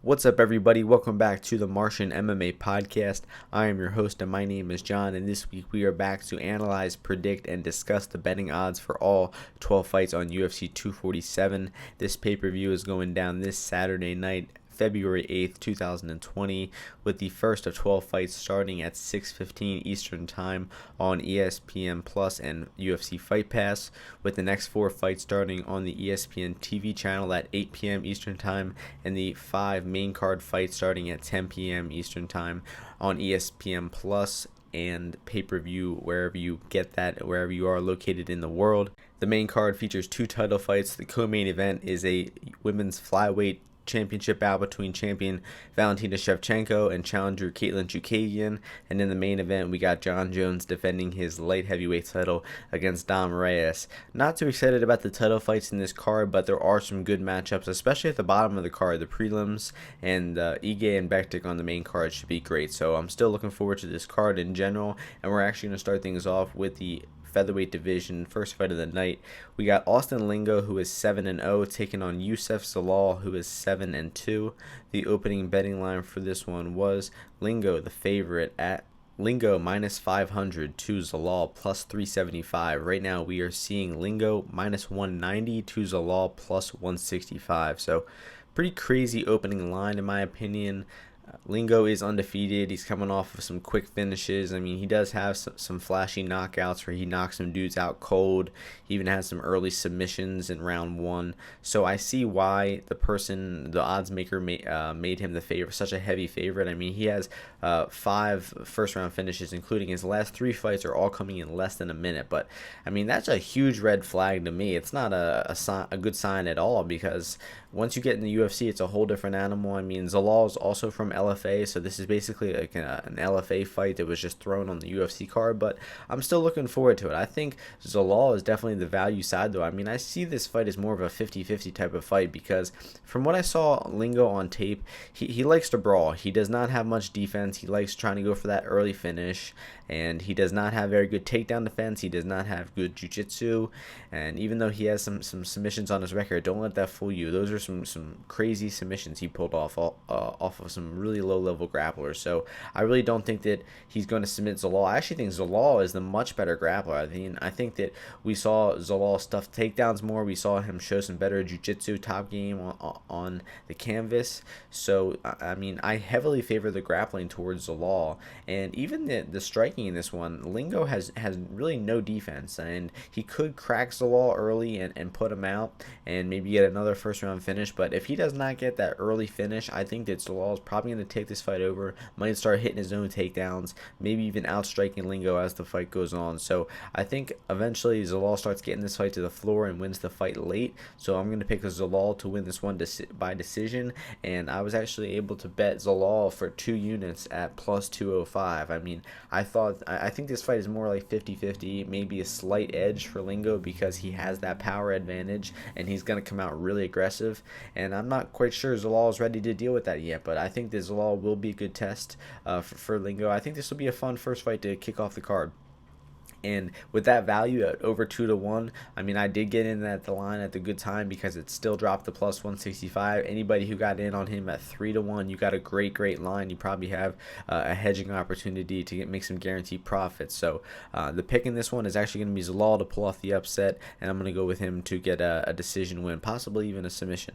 What's up, everybody? Welcome back to the Martian MMA podcast. I am your host, and my name is John. And this week we are back to analyze, predict, and discuss the betting odds for all 12 fights on UFC 247. This pay-per-view is going down this Saturday night, February 8th, 2020, with the first of 12 fights starting at 6:15 Eastern Time on ESPN Plus and UFC Fight Pass, with the next 4 fights starting on the ESPN TV channel at 8 p.m. Eastern Time, and the 5 main card fights starting at 10 p.m. Eastern Time on ESPN Plus and pay-per-view wherever you get that, wherever you are located in the world. The main card features 2 title fights. The co-main event is a women's flyweight championship bout between champion Valentina Shevchenko and challenger Caitlin Chookagian, and in the main event we got John Jones defending his light heavyweight title against Dom Reyes. Not too excited about the title fights in this card, but there are some good matchups, especially at the bottom of the card. The prelims and Ige and Bektic on the main card should be great, so I'm still looking forward to this card in general. And we're actually going to start things off with the featherweight division. First fight of the night, we got Austin Lingo, who is 7-0, taking on Youssef-Zalal, who is 7-2. The opening betting line for this one was Lingo, the favorite, at Lingo minus 500 to Zalal plus 375. Right now we are seeing Lingo minus 190 to Zalal plus 165. So pretty crazy opening line in my opinion. Lingo is undefeated. He's coming off of some quick finishes. I mean, he does have some flashy knockouts where he knocks some dudes out cold. He even has some early submissions in round 1. So I see why the odds maker made him the favorite, such a heavy favorite. I mean, he has 5 first-round finishes, including his last 3 fights are all coming in less than a minute. But, I mean, that's a huge red flag to me. It's not a good sign at all, because once you get in the UFC, it's a whole different animal. I mean, Zalal is also from LFA, so this is basically like an LFA fight that was just thrown on the UFC card, but I'm still looking forward to it. I think Zalal is definitely the value side, though. I mean, I see this fight as more of a 50-50 type of fight, because from what I saw Lingo on tape, he likes to brawl. He does not have much defense. He likes trying to go for that early finish, and he does not have very good takedown defense. He does not have good jiu-jitsu, and even though he has some submissions on his record, don't let that fool you. Those are some crazy submissions he pulled off of some really low-level grapplers. So I really don't think that he's going to submit Zalal. I actually think Zalal is the much better grappler. I think that we saw Zalal stuff takedowns more. We saw him show some better jiu-jitsu top game on the canvas. So, I mean, I heavily favor the grappling towards Zalal. And even the striking in this one, Lingo has really no defense. And he could crack Zalal early and put him out and maybe get another first-round finish. But if he does not get that early finish, I think that Zalal is probably going to take this fight over, might start hitting his own takedowns, maybe even outstriking Lingo as the fight goes on. So I think eventually Zalal starts getting this fight to the floor and wins the fight late. So I'm going to pick Zalal to win this one by decision, and I was actually able to bet Zalal for 2 units at plus 205. I mean, I think this fight is more like 50-50, maybe a slight edge for Lingo because he has that power advantage and he's going to come out really aggressive, and I'm not quite sure Zalal is ready to deal with that yet, but I think that Zalal will be a good test for Lingo. I think this will be a fun first fight to kick off the card. And with that value at over 2-1, I mean, I did get in at the line at the good time because it still dropped to plus 165. Anybody who got in on him at 3-1, you got a great line. You probably have a hedging opportunity to make some guaranteed profits. So the pick in this one is actually going to be Zalal to pull off the upset, and I'm going to go with him to get a decision win, possibly even a submission.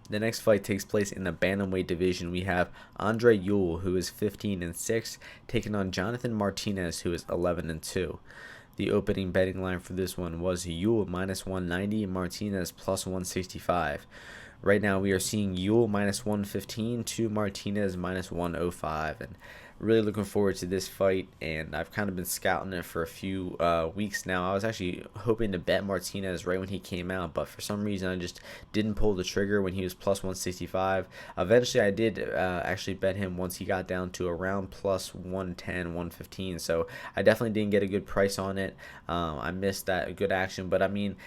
The next fight takes place in the bantamweight division. We have Andre Ewell, who is 15-6, taking on Jonathan Martinez, who is 11-2. The opening betting line for this one was Ewell minus 190, Martinez plus 165. Right now we are seeing Ewell minus 115 to Martinez minus 105, and really looking forward to this fight, and I've kind of been scouting it for a few weeks now. I was actually hoping to bet Martinez right when he came out, but for some reason I just didn't pull the trigger when he was plus 165. Eventually I did actually bet him once he got down to around plus 110, 115, so I definitely didn't get a good price on it. I missed that good action, but I mean,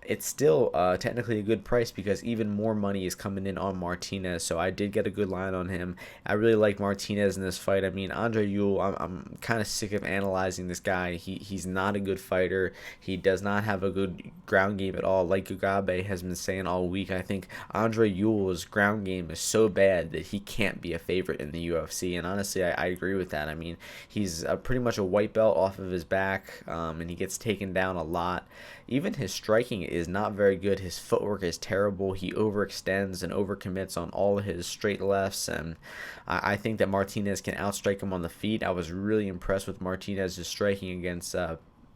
it's still technically a good price because even more money is coming in on Martinez, so I did get a good line on him. I really like Martinez in this fight. I mean, Andre Ewell, I'm kind of sick of analyzing this guy. He's not a good fighter. He does not have a good ground game at all. Like Ugabe has been saying all week, I think Andre Ewell's ground game is so bad that he can't be a favorite in the UFC. And honestly, I agree with that. I mean, he's pretty much a white belt off of his back, and he gets taken down a lot. Even his striking is not very good. His footwork is terrible. He overextends and overcommits on all of his straight lefts, and I think that Martinez can outstrike him on the feet. I was really impressed with Martinez's striking against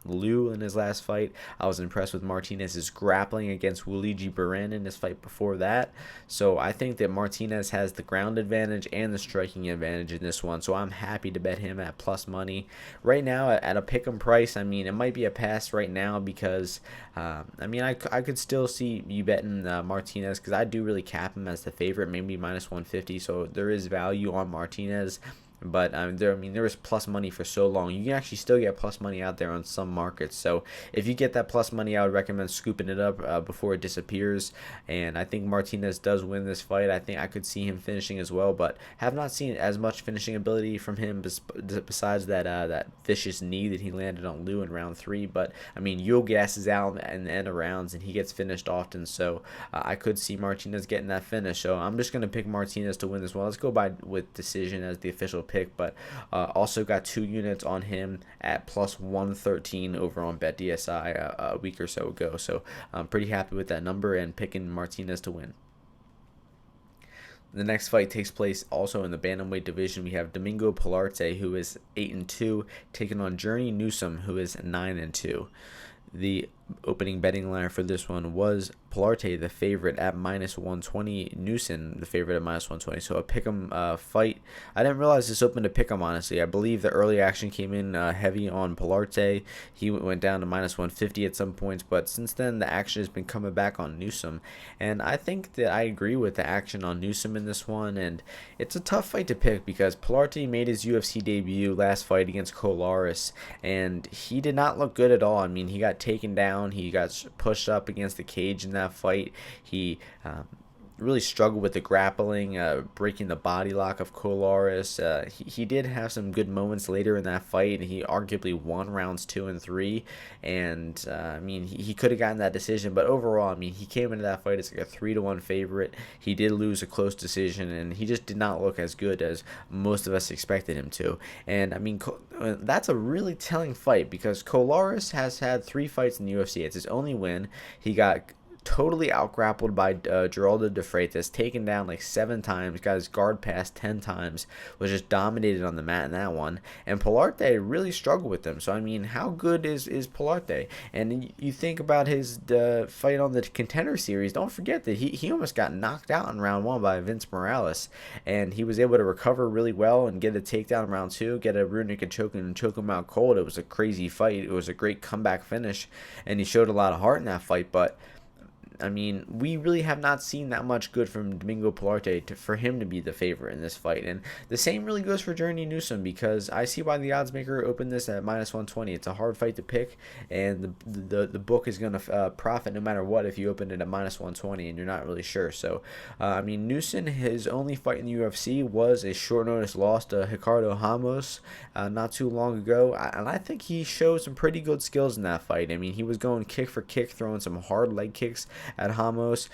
Liu in his last fight. I was impressed with Martinez's grappling against Luigi Baran in his fight before that. So I think that Martinez has the ground advantage and the striking advantage in this one. So I'm happy to bet him at plus money. Right now at a pick'em price, I mean, it might be a pass right now because, I mean, I could still see you betting Martinez because I do really cap him as the favorite, maybe minus 150. So there is value on Martinez. But there was plus money for so long. You can actually still get plus money out there on some markets. So if you get that plus money, I would recommend scooping it up before it disappears. And I think Martinez does win this fight. I think I could see him finishing as well, but have not seen as much finishing ability from him besides that vicious knee that he landed on Liu in round 3. But I mean, Yul gasses out in the end of rounds, and he gets finished often. So I could see Martinez getting that finish. So I'm just gonna pick Martinez to win this one. Let's go with decision as the official pick, but also got 2 units on him at plus 113 over on BetDSI a week or so ago. So I'm pretty happy with that number and picking Martinez to win. The next fight takes place also in the bantamweight division. We have Domingo Pilarte, who is 8-2, taking on Journey Newsom, who is 9-2. The opening betting line for this one was Pilarte, the favorite, at minus 120. Newson, the favorite, at minus 120. So a pick'em fight. I didn't realize this opened to pick'em, honestly. I believe the early action came in heavy on Pilarte. He went down to minus 150 at some points, but since then the action has been coming back on Newsom. And I think that I agree with the action on Newsom in this one. And it's a tough fight to pick because Pilarte made his UFC debut last fight against Colares, and he did not look good at all. I mean, he got taken down. He got pushed up against the cage in that fight. He really struggled with the grappling, breaking the body lock of Colares. He did have some good moments later in that fight, and he arguably won rounds 2 and 3. And I mean, he could have gotten that decision, but overall, I mean, he came into that fight as like a 3-1 favorite. He did lose a close decision, and he just did not look as good as most of us expected him to. And I mean, that's a really telling fight because Colares has had 3 fights in the UFC. It's his only win. He got totally outgrappled by Geraldo de Freitas, taken down like 7 times, got his guard passed 10 times, was just dominated on the mat in that one. And Pilarte really struggled with him. So I mean, how good is Pilarte? And you think about his fight on the Contender Series, don't forget that he almost got knocked out in round 1 by Vince Morales, and he was able to recover really well and get a takedown in round 2, get a rear naked choke and choke him out cold. It was a crazy fight. It was a great comeback finish, and he showed a lot of heart in that fight. But I mean, we really have not seen that much good from Domingo Pilarte for him to be the favorite in this fight. And the same really goes for Journey Newsom, because I see why the odds maker opened this at minus 120. It's a hard fight to pick, and the book is going to profit no matter what if you open it at minus 120 and you're not really sure. So, I mean, Newsom, his only fight in the UFC was a short notice loss to Ricardo Ramos not too long ago. And I think he showed some pretty good skills in that fight. I mean, he was going kick for kick, throwing some hard leg kicks at Ramos.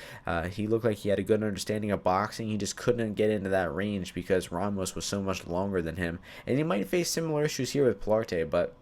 He looked like he had a good understanding of boxing. He just couldn't get into that range because Ramos was so much longer than him. And he might face similar issues here with Pilarte, but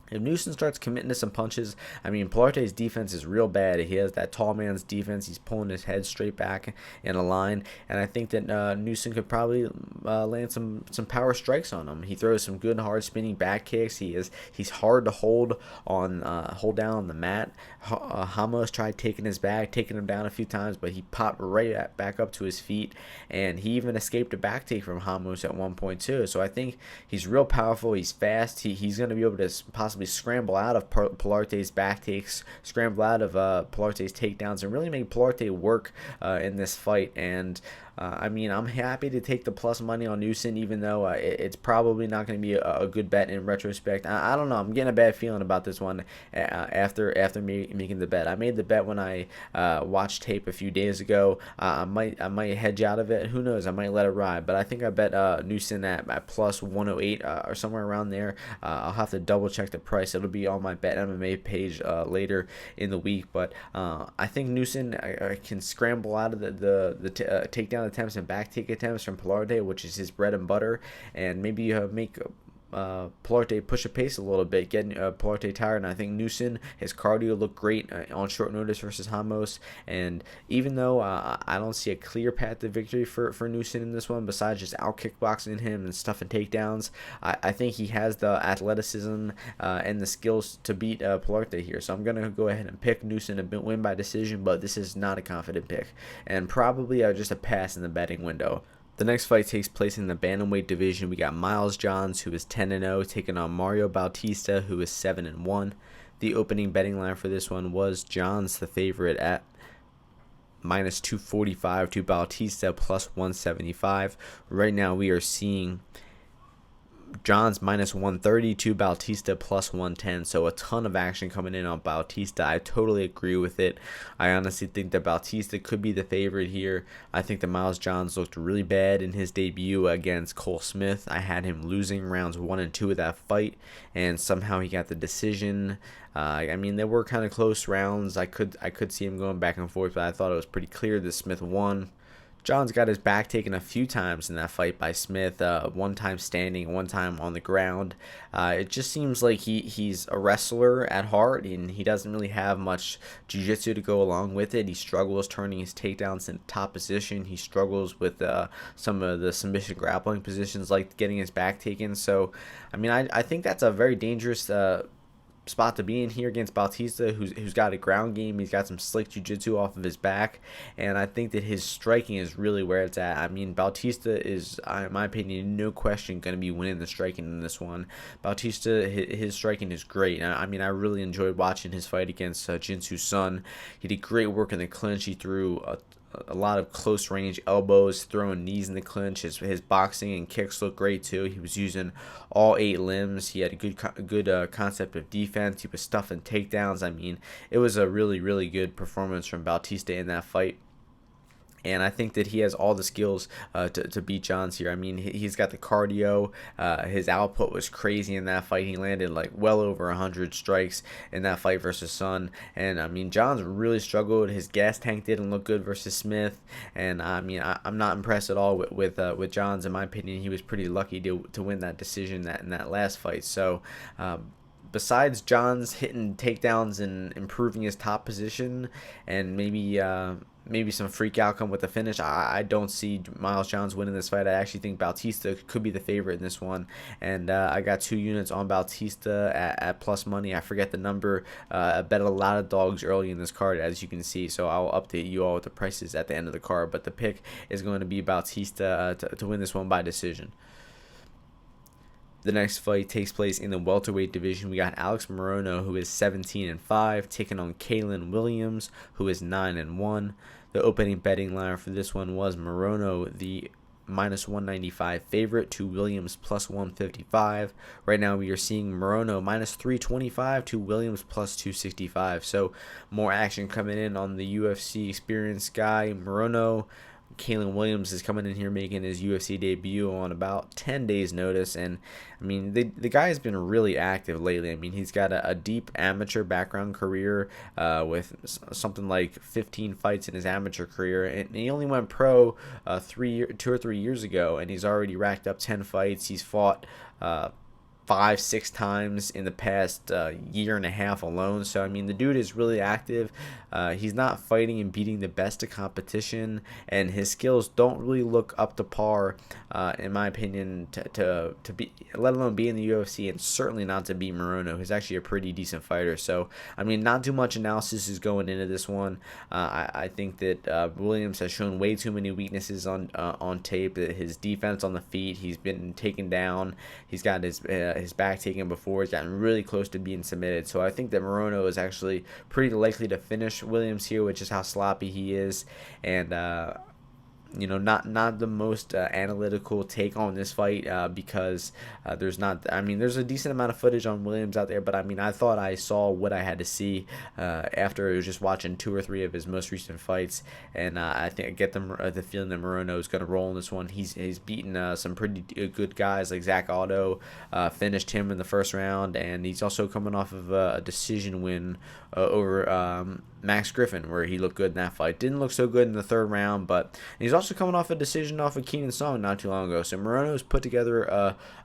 if Newsom starts committing to some punches, I mean, Pilarte's defense is real bad. He has that tall man's defense. He's pulling his head straight back in a line, and I think that Newsom could probably land some power strikes on him. He throws some good hard spinning back kicks. He's hard to hold down on the mat. Ramos tried taking him down a few times, but he popped right back up to his feet, and he even escaped a back take from Ramos at one point too. So I think he's real powerful. He's fast. He's going to be able to possibly scramble out of Pilarte's back takes, scramble out of Pilarte's takedowns, and really make Pilarte work in this fight. And I mean, I'm happy to take the plus money on Newson, even though it's probably not going to be a good bet in retrospect. I don't know. I'm getting a bad feeling about this one after making the bet. I made the bet when I watched tape a few days ago. I might hedge out of it. Who knows? I might let it ride. But I think I bet Newson at plus 108 or somewhere around there. I'll have to double check the price. It'll be on my Bet MMA page later in the week. But I think Newson can scramble out of the takedown attempts and back take attempts from Pilarte, which is his bread and butter, and maybe make Pilarte push a pace a little bit, getting Pilarte tired. And I think Newson, his cardio looked great on short notice versus Ramos. And even though I don't see a clear path to victory for Newson in this one, besides just out kickboxing him and stuffing takedowns, I think he has the athleticism and the skills to beat Pilarte here. So I'm going to go ahead and pick Newson to win by decision, but this is not a confident pick. And probably just a pass in the betting window. The next fight takes place in the bantamweight division. We got Miles Johns, who is 10-0, taking on Mario-Bautista, who is 7-1. The opening betting line for this one was Johns, the favorite, at minus 245 to Bautista plus 175. Right now we are seeing Johns minus 130 to Bautista plus 110. So a ton of action coming in on Bautista. I totally agree with it. I honestly think that Bautista could be the favorite here. I think that Miles Johns looked really bad in his debut against Cole Smith. I had him losing rounds 1 and 2 of that fight, and somehow he got the decision. I mean, there were kind of close rounds. I could see him going back and forth, but I thought it was pretty clear that Smith won. Johns got his back taken a few times in that fight by Smith, one time standing, one time on the ground. It just seems like he's a wrestler at heart, and he doesn't really have much jiu-jitsu to go along with it. He struggles turning his takedowns in top position. He struggles with some of the submission grappling positions, like getting his back taken. So, I mean, I think that's a very dangerous spot to be in here against Bautista, who's got a ground game. He's got some slick jiu-jitsu off of his back, and I think that his striking is really where it's at. I mean, Bautista is, in my opinion, no question going to be winning the striking in this one. Bautista, his striking is great. I mean, I really enjoyed watching his fight against Jinsu Sun. He did great work in the clinch. He threw a lot of close range elbows, throwing knees in the clinch. His boxing and kicks look great too. He was using all 8 limbs. He had a good concept of defense. He was stuffing takedowns. I mean, it was a really good performance from Bautista in that fight. And I think that he has all the skills to beat Johns here. I mean, he's got the cardio. His output was crazy in that fight. He landed like well over 100 strikes in that fight versus Sun. And I mean, Johns really struggled. His gas tank didn't look good versus Smith. And I mean, I'm not impressed at all with Johns. In my opinion, he was pretty lucky to win that decision in that last fight. So, besides Johns hitting takedowns and improving his top position, and maybe some freak outcome with the finish, I don't see Miles Johns winning this fight. I actually think Bautista could be the favorite in this one, and I got 2 units on Bautista at plus money. I forget the number. I bet a lot of dogs early in this card, as you can see, so I'll update you all with the prices at the end of the card, but the pick is going to be Bautista to win this one by decision. The next fight takes place in the welterweight division. We got Alex Morono, who is 17-5, taking on Ewell-Williams, who is 9-1. The opening betting line for this one was Morono, the minus 195 favorite, to Williams plus 155. Right now we are seeing Morono minus 325 to Williams plus 265. So more action coming in on the UFC experienced guy. Ewell-Williams is coming in here making his UFC debut on about 10 days notice, and I mean the guy has been really active lately. I mean, he's got a deep amateur background career with something like 15 fights in his amateur career, and he only went pro 2 or 3 years ago, and he's already racked up 10 fights. He's fought 5-6 times in the past year and a half alone. So I mean, the dude is really active. He's not fighting and beating the best of competition, and his skills don't really look up to par, in my opinion, to be, let alone be in the UFC, and certainly not to beat Morono, who's actually a pretty decent fighter. So I mean, not too much analysis is going into this one. I think that Williams has shown way too many weaknesses on tape. His defense on the feet, he's been taken down. He's got his back taken before. He's gotten really close to being submitted. So I think that Morono is actually pretty likely to finish Williams here, which is how sloppy he is. And not the most analytical take on this fight because there's not. I mean, there's a decent amount of footage on Williams out there, but I mean, I thought I saw what I had to see after I was just watching 2 or 3 of his most recent fights, and I think I get the feeling that Morono is going to roll in this one. He's beaten some pretty good guys like Zach Otto, finished him in the first round, and he's also coming off of a decision win over Max Griffin, where he looked good in that fight. Didn't look so good in the third round, but he's also coming off a decision off of Keenan Song not too long ago. So Morono's put together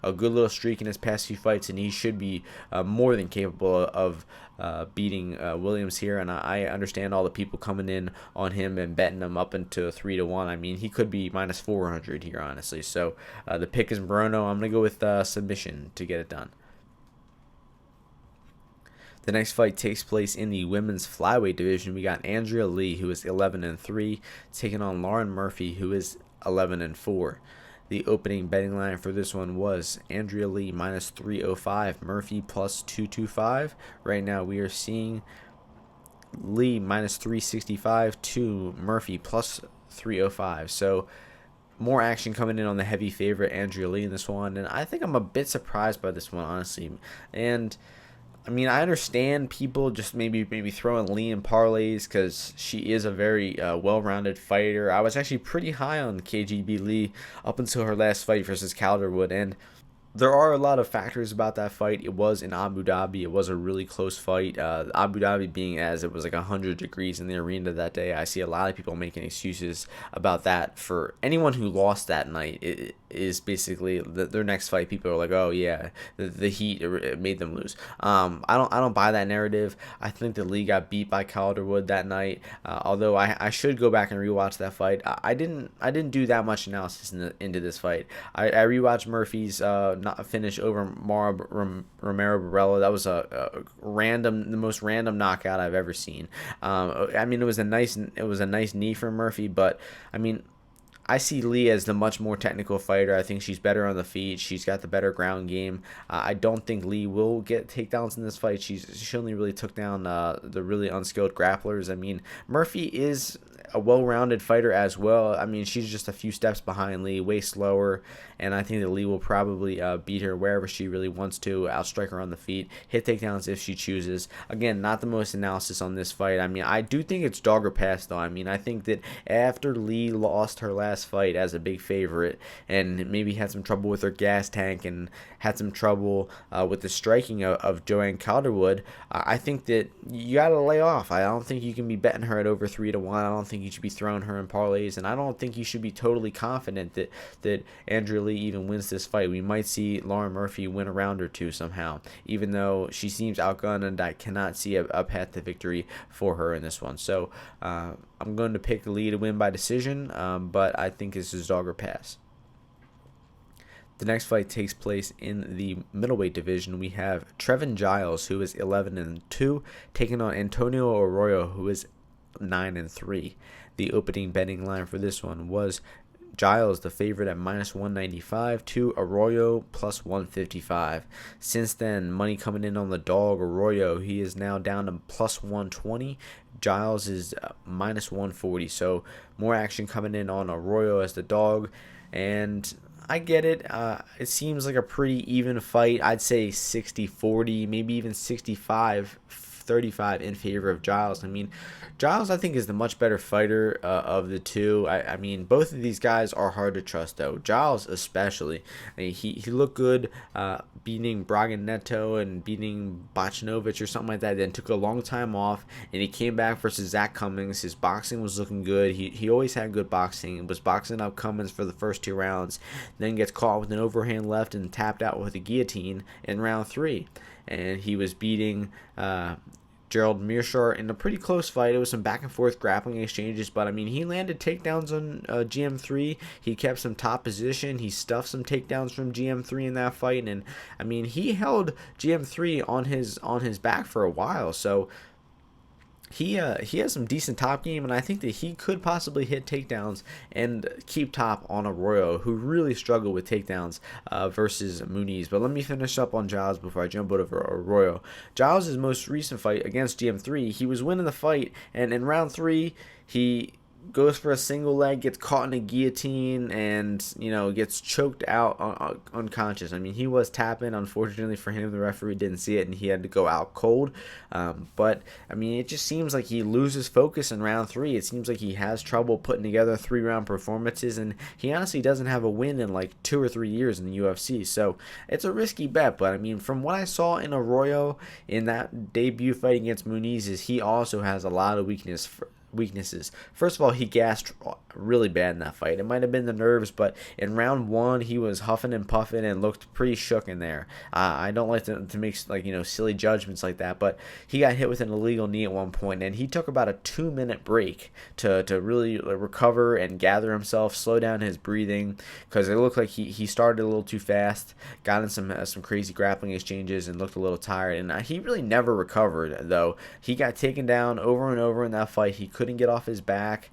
a good little streak in his past few fights, and he should be more than capable of beating Williams here. And I understand all the people coming in on him and betting him up into 3-1. I mean, he could be minus 400 here, honestly. So the pick is Morono. I'm going to go with submission to get it done. The next fight takes place in the women's flyweight division. We got Andrea Lee, who is 11-3, taking on Lauren Murphy, who is 11-4. The opening betting line for this one was Andrea Lee minus 305, Murphy plus 225. Right now we are seeing Lee minus 365 to Murphy plus 305. So more action coming in on the heavy favorite Andrea Lee in this one, and I think I'm a bit surprised by this one, honestly. And I mean, I understand people just maybe throwing Lee in parlays because she is a very well-rounded fighter. I was actually pretty high on KGB Lee up until her last fight versus Calderwood, and there are a lot of factors about that fight. It was in Abu Dhabi. It was a really close fight. Abu Dhabi being as it was like 100 degrees in the arena that day. I see a lot of people making excuses about that. For anyone who lost that night, it is basically their next fight. People are like, oh yeah, the heat it made them lose. I don't buy that narrative. I think the Lee got beat by Calderwood that night. Although I should go back and rewatch that fight. I didn't do that much analysis into this fight. I rewatched Murphy's not finish over Mara Romero Barella. That was the most random knockout I've ever seen. I mean, it was a nice knee for Murphy, but I mean, I see Lee as the much more technical fighter. I think she's better on the feet. She's got the better ground game. I don't think Lee will get takedowns in this fight. She only really took down the really unskilled grapplers. I mean, Murphy is a well-rounded fighter as well. I mean, she's just a few steps behind Lee, way slower, and I think that Lee will probably beat her wherever she really wants to, outstrike her on the feet, hit takedowns if she chooses. Again, not the most analysis on this fight. I mean, I do think it's dog or pass, though. I mean, I think that after Lee lost her last fight as a big favorite and maybe had some trouble with her gas tank and had some trouble with the striking of Joanne Calderwood, I think that you got to lay off. I don't think you can be betting her at over 3-1. I don't think you should be throwing her in parlays, and I don't think you should be totally confident that Andrea Lee even wins this fight. We might see Lauren Murphy win a round or two somehow, even though she seems outgunned, and I cannot see a path to victory for her in this one. So I'm going to pick Lee to win by decision, but I think this is dog or pass. The next fight takes place in the middleweight division. We have Trevin Giles, who is 11-2, taking on Antonio Arroyo, who is 9-3. The opening betting line for this one was Giles, the favorite, at minus 195 to Arroyo plus 155. Since then, money coming in on the dog Arroyo. He is now down to plus 120. Giles is minus 140. So more action coming in on Arroyo as the dog, and I get it. It seems like a pretty even fight. I'd say 60-40, maybe even 65-35 in favor of Giles. I mean, Giles, I think, is the much better fighter of the two. I mean, both of these guys are hard to trust, though. Giles especially. I mean, he looked good beating Bragan Neto and beating Bocnovich or something like that. Then took a long time off, and he came back versus Zach Cummings. His boxing was looking good. He always had good boxing. He was boxing up Cummings for the first 2 rounds, then gets caught with an overhand left and tapped out with a guillotine in round 3. And he was beating Gerald Mearshart in a pretty close fight. It was some back and forth grappling exchanges, but I mean, he landed takedowns on GM3. He kept some top position. He stuffed some takedowns from GM3 in that fight, and I mean, he held GM3 on his back for a while. So he has some decent top game, and I think that he could possibly hit takedowns and keep top on Arroyo, who really struggled with takedowns versus Muniz. But let me finish up on Giles before I jump over Arroyo. Giles' most recent fight against GM3, he was winning the fight, and in round 3, he goes for a single leg, gets caught in a guillotine, and gets choked out unconscious. I mean, he was tapping. Unfortunately for him, the referee didn't see it, and he had to go out cold. But I mean, it just seems like he loses focus in round 3. It seems like he has trouble putting together 3-round performances, and he honestly doesn't have a win in like 2 or 3 years in the UFC. So it's a risky bet. But I mean, from what I saw in Arroyo in that debut fight against Muniz, is he also has a lot of weaknesses. First of all, he gassed really bad in that fight. It might have been the nerves, but in round 1, he was huffing and puffing and looked pretty shook in there. I don't like to make silly judgments like that, but he got hit with an illegal knee at one point, and he took about a 2-minute break to really recover and gather himself, slow down his breathing, because it looked like he started a little too fast, got in some crazy grappling exchanges, and looked a little tired. And he really never recovered, though. He got taken down over and over in that fight. He couldn't get off his back.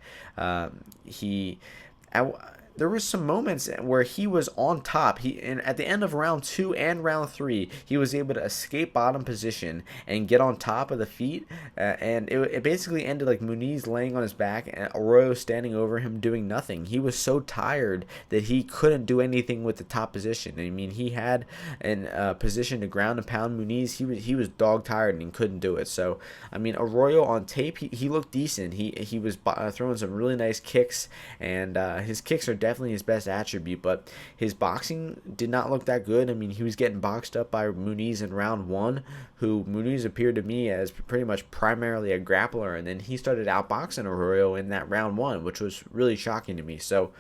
There was some moments where he was on top. And at the end of round 2 and round 3, he was able to escape bottom position and get on top of the feet. And it basically ended like Muniz laying on his back and Arroyo standing over him doing nothing. He was so tired that he couldn't do anything with the top position. I mean, he had a position to ground and pound Muniz. He was dog tired and he couldn't do it. So I mean, Arroyo on tape, he looked decent. He was throwing some really nice kicks, and his kicks are definitely his best attribute, but his boxing did not look that good. I mean, he was getting boxed up by Muniz in round 1, who Muniz appeared to me as pretty much primarily a grappler, and then he started outboxing Arroyo in that round 1, which was really shocking to me. So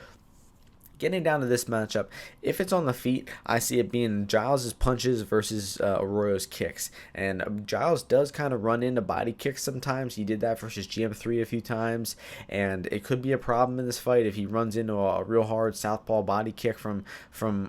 getting down to this matchup, if it's on the feet, I see it being Giles' punches versus Arroyo's kicks. And Giles does kind of run into body kicks sometimes. He did that versus GM3 a few times, and it could be a problem in this fight if he runs into a real hard southpaw body kick from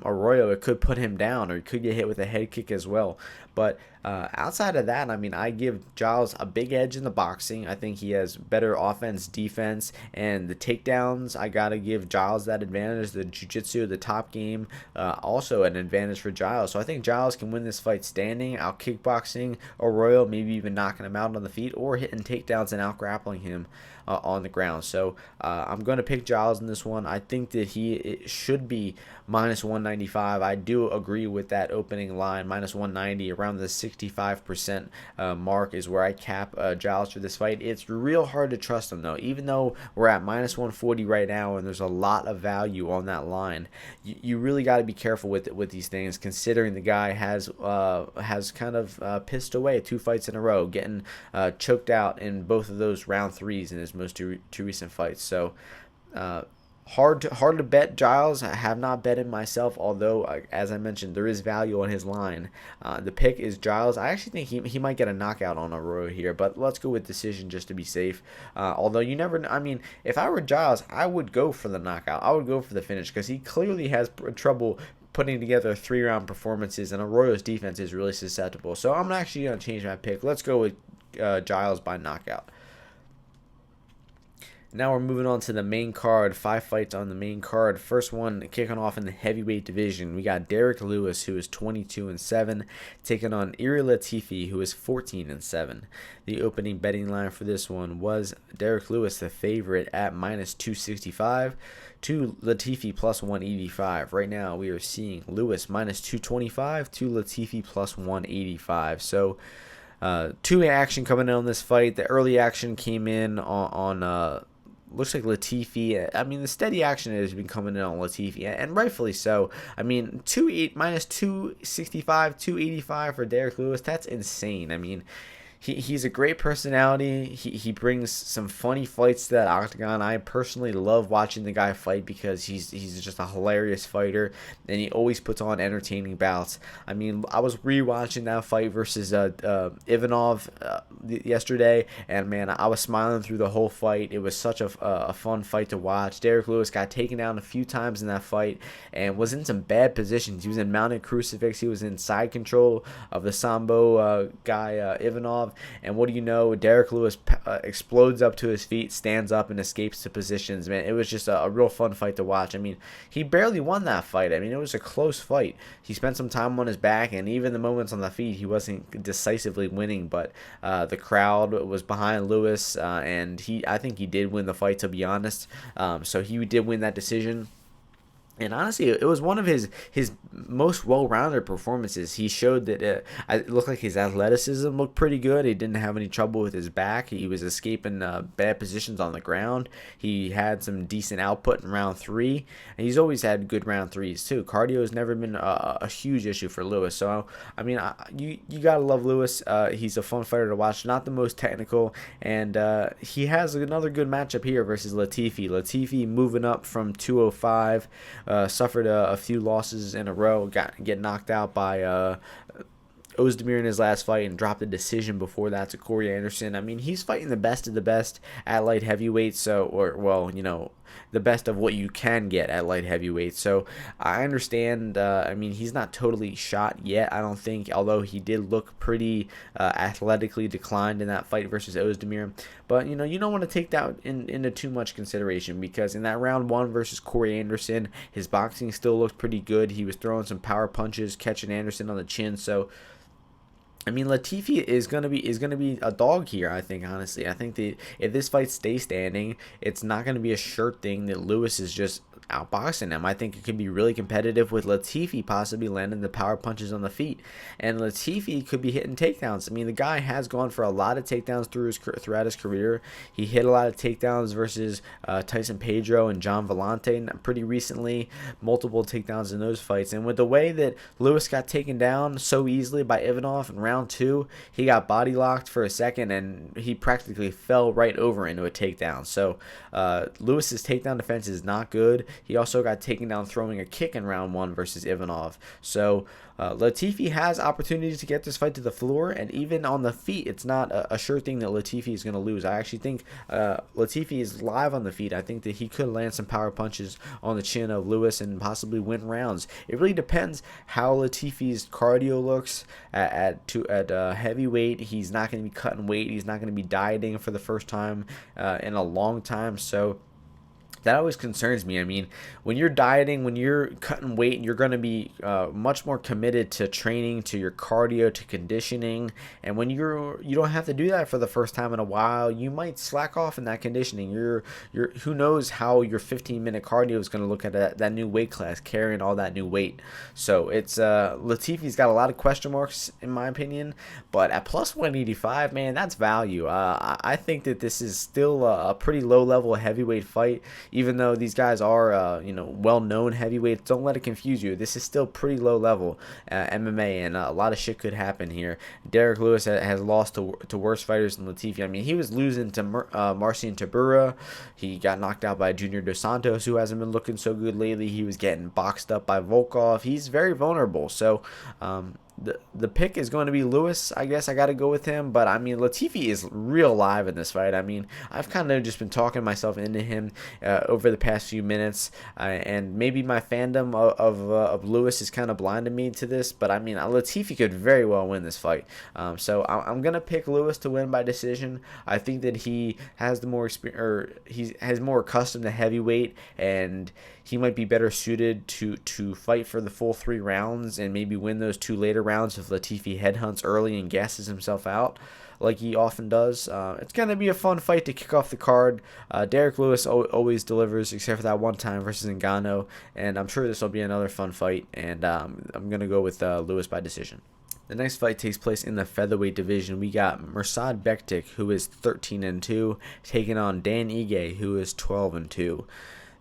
Arroyo. It could put him down, or he could get hit with a head kick as well. But outside of that, I mean, I give Giles a big edge in the boxing. I think he has better offense, defense, and the takedowns. I got to give Giles that advantage. The jiu-jitsu, the top game, also an advantage for Giles. So I think Giles can win this fight standing, out kickboxing Arroyo, maybe even knocking him out on the feet, or hitting takedowns and out grappling him on the ground. So I'm going to pick Giles in this one. I think that it should be minus 195. I do agree with that opening line, minus 190, around the 65% mark is where I cap Giles for this fight. It's real hard to trust him, though. Even though we're at minus 140 right now and there's a lot of value on that line, you really got to be careful with these things, considering the guy has kind of pissed away 2 fights in a row, getting choked out in both of those round 3s in his most two recent fights. So hard to bet Giles. I have not betted myself, although as I mentioned, there is value on his line. The pick is Giles. I actually think he might get a knockout on Arroyo here, but let's go with decision just to be safe. Although you never, I mean, if I were Giles, I would go for the knockout. I would go for the finish, because he clearly has trouble putting together 3-round performances, and Arroyo's defense is really susceptible. So I'm actually going to change my pick. Let's go with Giles by knockout. Now we're moving on to the main card. 5 fights on the main card. First one kicking off in the heavyweight division. We got Derek Lewis, who is 22-7, taking on Ige-Latifi, who is 14-7. The opening betting line for this one was Derek Lewis, the favorite, at minus 265. To Latifi plus 185. Right now we are seeing Lewis minus 225 to Latifi plus 185. So 2-way action coming in on this fight. The early action came in on looks like Latifi. I mean, the steady action has been coming in on Latifi, and rightfully so. I mean, minus 265, 285 for Derek Lewis. That's insane. I mean, he's a great personality. He brings some funny fights to that octagon. I personally love watching the guy fight because he's just a hilarious fighter, and he always puts on entertaining bouts. I mean, I was rewatching that fight versus Ivanov yesterday, and man, I was smiling through the whole fight. It was such a fun fight to watch. Derek Lewis got taken down a few times in that fight and was in some bad positions. He was in mounted crucifix. He was in side control of the Sambo guy Ivanov. above. And what do you know? Derek Lewis explodes up to his feet, stands up, and escapes to positions. Man, it was just a real fun fight to watch. I mean, he barely won that fight. I mean, it was a close fight. He spent some time on his back, and even the moments on the feet, he wasn't decisively winning. But the crowd was behind Lewis, and I think he did win the fight, to be honest. So he did win that decision. And honestly, it was one of his most well-rounded performances. He showed that it looked like his athleticism looked pretty good. He didn't have any trouble with his back. He was escaping bad positions on the ground. He had some decent output in round 3. And he's always had good round 3s too. Cardio has never been a huge issue for Lewis. So, I mean, you got to love Lewis. He's a fun fighter to watch. Not the most technical. And he has another good matchup here versus Latifi. Latifi moving up from 205. Suffered a few losses in a row, get knocked out by Ozdemir in his last fight and dropped a decision before that to Corey Anderson. I mean, he's fighting the best of the best at light heavyweight, the best of what you can get at light heavyweight. So I understand. I mean, he's not totally shot yet, I don't think, although he did look pretty athletically declined in that fight versus Ozdemir. But, you don't want to take that into too much consideration, because in that round 1 versus Corey Anderson, his boxing still looked pretty good. He was throwing some power punches, catching Anderson on the chin. So, I mean, Latifi is gonna be a dog here. I think, honestly, if this fight stays standing, it's not gonna be a sure thing that Lewis is just outboxing him. I think it could be really competitive, with Latifi possibly landing the power punches on the feet, and Latifi could be hitting takedowns. I mean, the guy has gone for a lot of takedowns throughout his career. He hit a lot of takedowns versus Tyson Pedro and John Vellante pretty recently, multiple takedowns in those fights. And with the way that Lewis got taken down so easily by Ivanov in round 2, he got body locked for a second and he practically fell right over into a takedown. So Lewis's takedown defense is not good. He also got taken down throwing a kick in round 1 versus Ivanov. So Latifi has opportunities to get this fight to the floor, and even on the feet, it's not a sure thing that Latifi is going to lose. I actually think Latifi is live on the feet. I think that he could land some power punches on the chin of Lewis and possibly win rounds. It really depends how Latifi's cardio looks at heavyweight. He's not going to be cutting weight. He's not going to be dieting for the first time in a long time. So that always concerns me. I mean, when you're dieting, when you're cutting weight, you're going to be much more committed to training, to your cardio, to conditioning. And when you don't have to do that for the first time in a while, you might slack off in that conditioning. Who knows how your 15-minute cardio is going to look at that new weight class, carrying all that new weight. So it's Latifi's got a lot of question marks in my opinion, but at plus 185, man, that's value. I think that this is still a pretty low level heavyweight fight. Even though these guys are, well-known heavyweights, don't let it confuse you. This is still pretty low-level MMA, and a lot of shit could happen here. Derek Lewis has lost to worse fighters than Latifi. I mean, he was losing to Marcin Tybura. He got knocked out by Junior Dos Santos, who hasn't been looking so good lately. He was getting boxed up by Volkov. He's very vulnerable. So, the pick is going to be Lewis. I guess I got to go with him. But, I mean, Latifi is real live in this fight. I mean, I've kind of just been talking myself into him over the past few minutes. And maybe my fandom of Lewis is kind of blinding me to this. But, I mean, Latifi could very well win this fight. So, I'm going to pick Lewis to win by decision. I think that he has more accustomed to heavyweight, and he might be better suited to fight for the full 3 rounds and maybe win those 2 later rounds if Latifi headhunts early and gasses himself out like he often does. It's going to be a fun fight to kick off the card. Derek Lewis always delivers, except for that one time versus Ngannou, and I'm sure this will be another fun fight, and I'm going to go with Lewis by decision. The next fight takes place in the featherweight division. We got Ige-Bektic, who is 13-2, taking on Dan Ige, who is 12-2.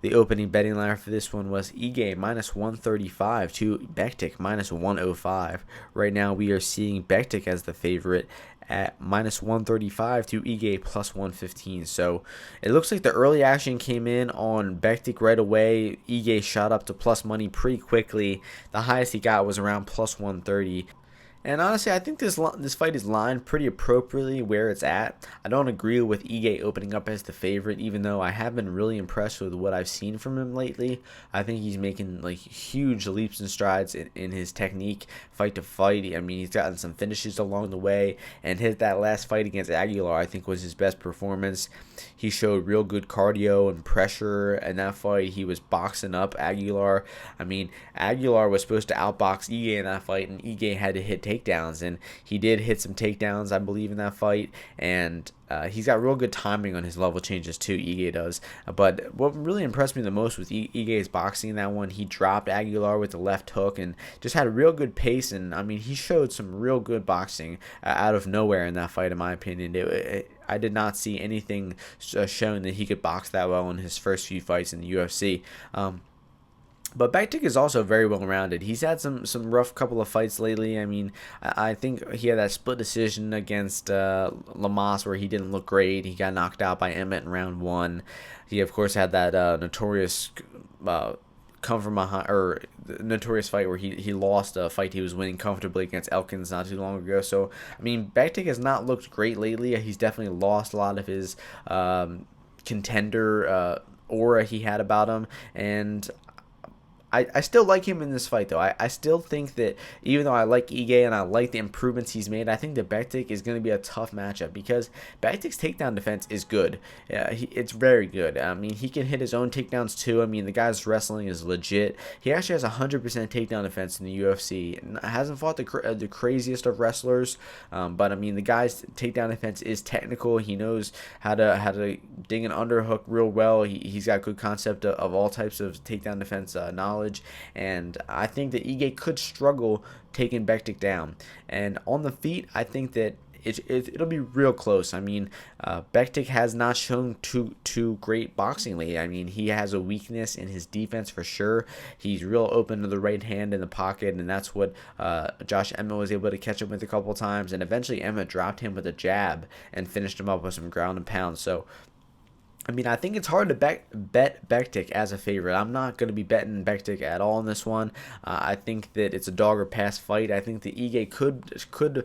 The opening betting line for this one was Ige minus 135 to Bektic minus 105. Right now we are seeing Bektic as the favorite at minus 135 to Ige plus 115. So it looks like the early action came in on Bektic right away. Ige shot up to plus money pretty quickly. The highest he got was around plus 130. And honestly, I think this fight is lined pretty appropriately where it's at. I don't agree with Ige opening up as the favorite, even though I have been really impressed with what I've seen from him lately. I think he's making like huge leaps and strides in his technique, fight to fight. I mean, he's gotten some finishes along the way, and that last fight against Aguilar, I think, was his best performance. He showed real good cardio and pressure in that fight. He was boxing up Aguilar. I mean, Aguilar was supposed to outbox Ige in that fight, and Ige had to hit takedowns, and he did hit some takedowns, I believe, in that fight, and he's got real good timing on his level changes too, Ige does. But what really impressed me the most with Ige's boxing in that one, he dropped Aguilar with the left hook and just had a real good pace, and I mean, he showed some real good boxing out of nowhere in that fight, in my opinion. I did not see anything showing that he could box that well in his first few fights in the UFC. But Bektic is also very well rounded. He's had some rough couple of fights lately. I mean, I think he had that split decision against Lamas where he didn't look great. He got knocked out by Emmett in round 1. He of course had that notorious come from behind, or notorious fight where he lost a fight he was winning comfortably against Elkins not too long ago. So I mean, Bektic has not looked great lately. He's definitely lost a lot of his contender aura he had about him, and I still like him in this fight, though. I still think that even though I like Ige and I like the improvements he's made, I think that Bektic is going to be a tough matchup because Bektic's takedown defense is good. It's very good. I mean, he can hit his own takedowns, too. I mean, the guy's wrestling is legit. He actually has 100% takedown defense in the UFC. Hasn't fought the craziest of wrestlers, but, I mean, the guy's takedown defense is technical. He knows how to ding an underhook real well. He's got good concept of all types of takedown defense knowledge. And I think that Ige could struggle taking Bektic down. And on the feet, I think that it'll be real close. I mean, Bektic has not shown too great boxing lately. I mean, he has a weakness in his defense for sure. He's real open to the right hand in the pocket, and that's what Josh Emmett was able to catch him with a couple times. And eventually Emmett dropped him with a jab and finished him up with some ground and pound. So I mean, I think it's hard to bet Bektic as a favorite. I'm not going to be betting Bektic at all in this one. I think that it's a dog or pass fight. I think that Ige could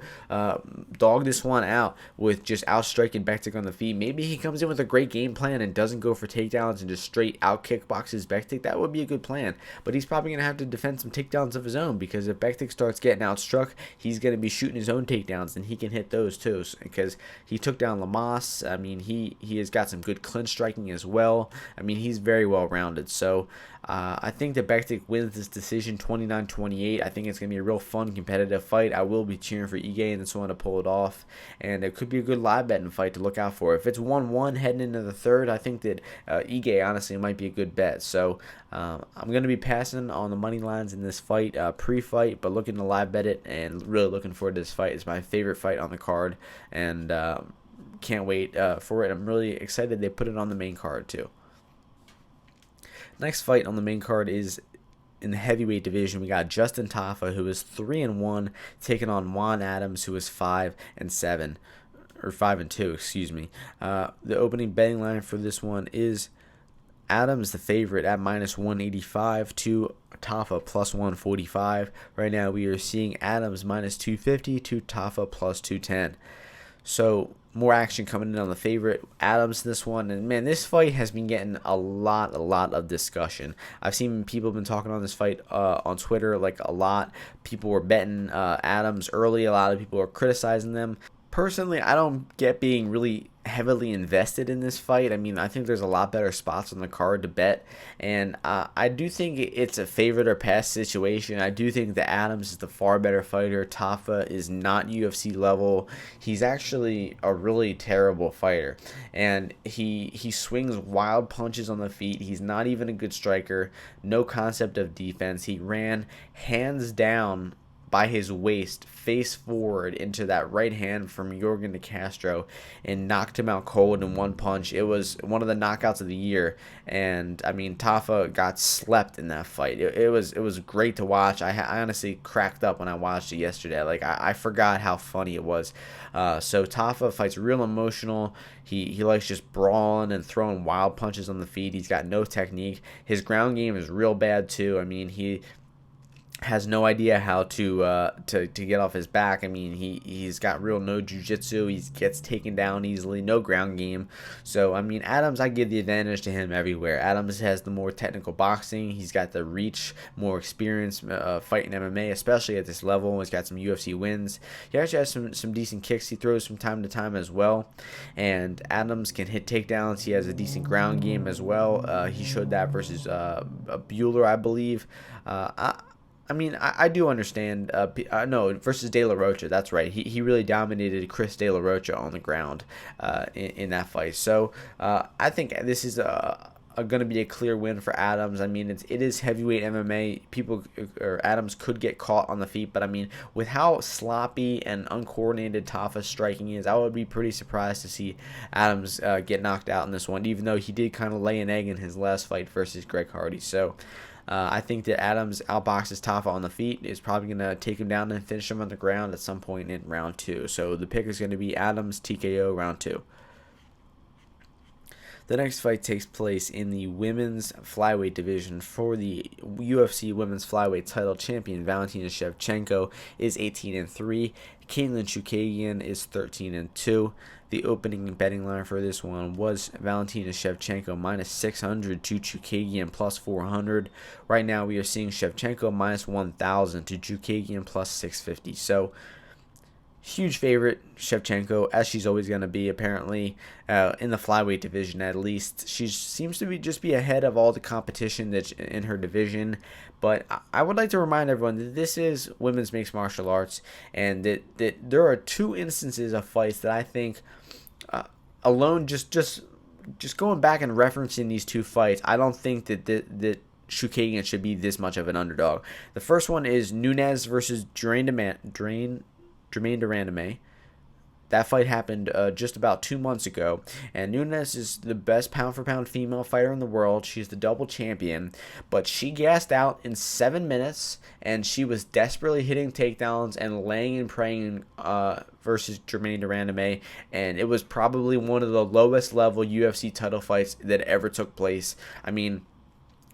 dog this one out with just outstriking Bektic on the feet. Maybe he comes in with a great game plan and doesn't go for takedowns and just straight out kickboxes Bektic. That would be a good plan. But he's probably going to have to defend some takedowns of his own, because if Bektic starts getting outstruck, he's going to be shooting his own takedowns, and he can hit those too, because he took down Lamas. I mean, he has got some good clinch striking as well. I mean, he's very well rounded. So I think that Bektic wins this decision 29-28. I think it's going to be a real fun, competitive fight. I will be cheering for Ige in this one to pull it off, and it could be a good live betting fight to look out for. If it's 1-1 heading into the third, I think that Ige honestly might be a good bet. So I'm going to be passing on the money lines in this fight pre-fight, but looking to live bet it and really looking forward to this fight. It's my favorite fight on the card, and can't wait for it. I'm really excited they put it on the main card too. Next fight on the main card is in the heavyweight division. We got Justin Tafa, who is 3-1, taking on Juan Adams, who is 5-7, or 5-2, excuse me. The opening betting line for this one is Adams the favorite at -185 to Tafa plus 145. Right now we are seeing Adams -250 to Tafa plus 210. So more action coming in on the favorite, Adams, this one. And man, this fight has been getting a lot of discussion. I've seen people been talking on this fight on Twitter like a lot. People were betting Adams early. A lot of people are criticizing them. Personally, I don't get being really heavily invested in this fight. I mean, I think there's a lot better spots on the card to bet, and I do think it's a favorite or pass situation. I do think that Adams is the far better fighter. Tafa is not UFC level. He's actually a really terrible fighter, and he swings wild punches on the feet. He's not even a good striker. No concept of defense. He ran hands down by his waist, face forward into that right hand from Jorgen de Castro and knocked him out cold in one punch. It was one of the knockouts of the year, and I mean, Tafa got slept in that fight. It was great to watch. I honestly cracked up when I watched it yesterday. Like I forgot how funny it was. So Tafa fights real emotional. He likes just brawling and throwing wild punches on the feet. He's got no technique. His ground game is real bad too. I mean, has no idea how to get off his back. I mean, he's got real no jiu-jitsu. He gets taken down easily, no ground game. So I mean, Adams, I give the advantage to him everywhere. Adams has the more technical boxing. He's got the reach, more experience fighting MMA, especially at this level. He's got some UFC wins. He actually has some decent kicks he throws from time to time as well. And Adams can hit takedowns. He has a decent ground game as well. He showed that versus Bueller, I believe. I mean, I do understand. No, versus De La Rocha. That's right. He really dominated Chris De La Rocha on the ground in that fight. So I think this is going to be a clear win for Adams. I mean, it is heavyweight MMA. Adams could get caught on the feet, but I mean, with how sloppy and uncoordinated Tafa's striking is, I would be pretty surprised to see Adams get knocked out in this one, even though he did kind of lay an egg in his last fight versus Greg Hardy. So I think that Adams outboxes Tafa on the feet, is probably going to take him down and finish him on the ground at some point in round 2. So the pick is going to be Adams TKO round 2. The next fight takes place in the women's flyweight division. For the UFC women's flyweight title, champion Valentina Shevchenko is 18-3. Katlyn Chookagian is 13-2. The opening betting line for this one was Valentina Shevchenko minus 600 to Chookagian plus 400. Right now we are seeing Shevchenko minus 1,000 to Chookagian plus 650. So huge favorite, Shevchenko, as she's always going to be, apparently, in the flyweight division at least. She seems to be ahead of all the competition that's in her division. But I would like to remind everyone that this is women's mixed martial arts, and that there are 2 instances of fights that I think alone, just going back and referencing these 2 fights, I don't think that Chookagian should be this much of an underdog. The first one is Nunes versus Jermaine Durandame. That fight happened just about 2 months ago, and Nunes is the best pound-for-pound female fighter in the world. She's the double champion, but she gassed out in 7 minutes, and she was desperately hitting takedowns and laying and praying versus Jermaine Durandame, and it was probably one of the lowest-level UFC title fights that ever took place. I mean,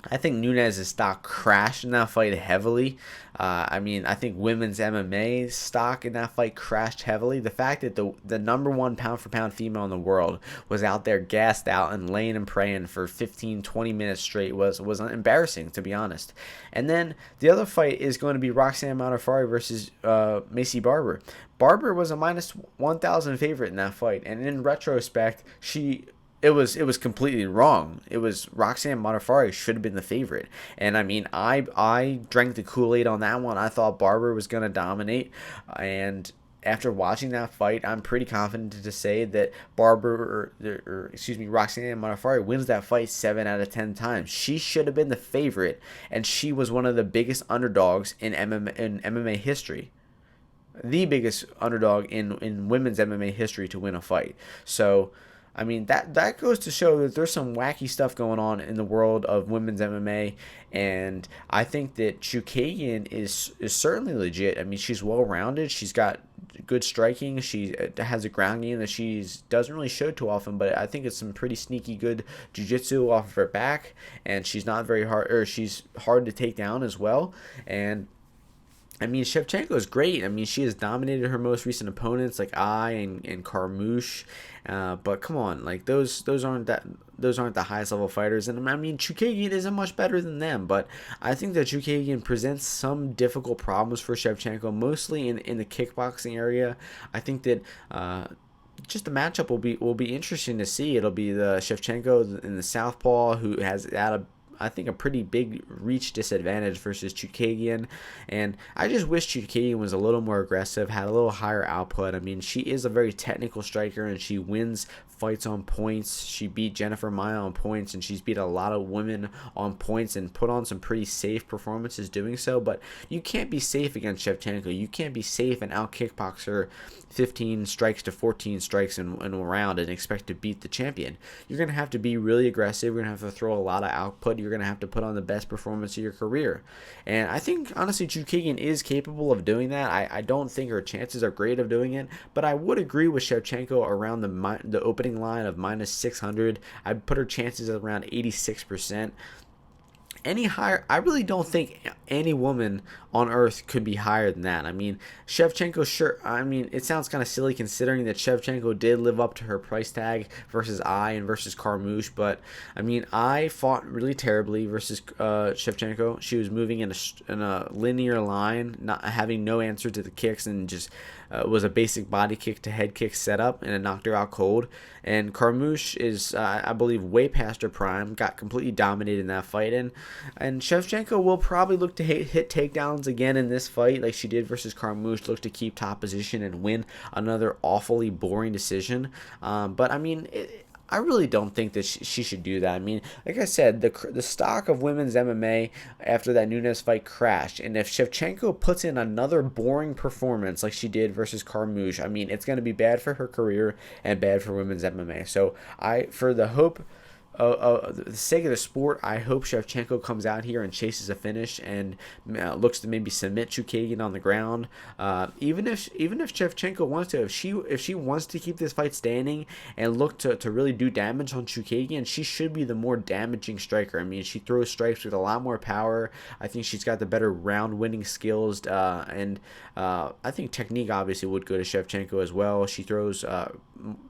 I think Nunes' stock crashed in that fight heavily. I think women's MMA stock in that fight crashed heavily. The fact that the number 1 pound-for-pound female in the world was out there gassed out and laying and praying for 15-20 minutes straight was embarrassing, to be honest. And then the other fight is going to be Roxanne Modafferi versus Maycee Barber. Barber was a minus 1,000 favorite in that fight, and in retrospect, It was completely wrong. It was Roxanne Modafferi should have been the favorite. And I mean, I drank the Kool-Aid on that one. I thought Barber was going to dominate. And after watching that fight, I'm pretty confident to say that Roxanne Modafferi wins that fight 7 out of 10 times. She should have been the favorite, and she was one of the biggest underdogs in MMA history. The biggest underdog in women's MMA history to win a fight. So I mean, that goes to show that there's some wacky stuff going on in the world of women's MMA, and I think that Chookagian is certainly legit. I mean, she's well-rounded. She's got good striking. She has a ground game that she doesn't really show too often, but I think it's some pretty sneaky good jiu-jitsu off of her back, and she's not very hard, or she's hard to take down as well. And I mean, Shevchenko is great. I mean, she has dominated her most recent opponents like and Carmouche. But come on, like those aren't the highest level fighters. And I mean, Chookagian isn't much better than them. But I think that Chookagian presents some difficult problems for Shevchenko, mostly in the kickboxing area. I think that just the matchup will be interesting to see. It'll be the Shevchenko in the southpaw who has I think a pretty big reach disadvantage versus Chookagian, and I just wish Chookagian was a little more aggressive, had a little higher output. I mean, she is a very technical striker, and she wins fights on points. She beat Jennifer Maia on points, and she's beat a lot of women on points and put on some pretty safe performances doing so, but you can't be safe against Shevchenko. You can't be safe and out-kickbox her 15 strikes to 14 strikes in a round and expect to beat the champion. You're going to have to be really aggressive. You're going to have to throw a lot of output. You're going to have to put on the best performance of your career. And I think, honestly, Chookagian is capable of doing that. I don't think her chances are great of doing it, but I would agree with Shevchenko around the opening line of minus 600. I'd put her chances at around 86%. any higher. I really don't think any woman on earth could be higher than that. I mean, Shev-Chook, sure. I mean, it sounds kind of silly considering that Shev-Chook did live up to her price tag versus and versus Carmouche, but I mean, I fought really terribly versus Shev-Chook. She was moving in a linear line, not having no answer to the kicks, and just was a basic body kick to head kick setup, and it knocked her out cold. And Carmouche is, I believe, way past her prime. Got completely dominated in that fight, and Shev-Chook will probably look to hit takedowns again in this fight, like she did versus Carmouche. Look to keep top position and win another awfully boring decision. But I mean, I really don't think that she should do that. I mean, like I said, the stock of women's MMA after that Nunes fight crashed. And if Shev-Chook puts in another boring performance like she did versus Carmouche, I mean, it's going to be bad for her career and bad for women's MMA. So for the sake of the sport, I hope Shev-Chook comes out here and chases a finish and looks to maybe submit Chookagian on the ground. Even if Shev-Chook wants to, if she wants to keep this fight standing and look to really do damage on Chookagian, she should be the more damaging striker. I mean, she throws strikes with a lot more power. I think she's got the better round winning skills, and I think technique obviously would go to Shev-Chook as well. She throws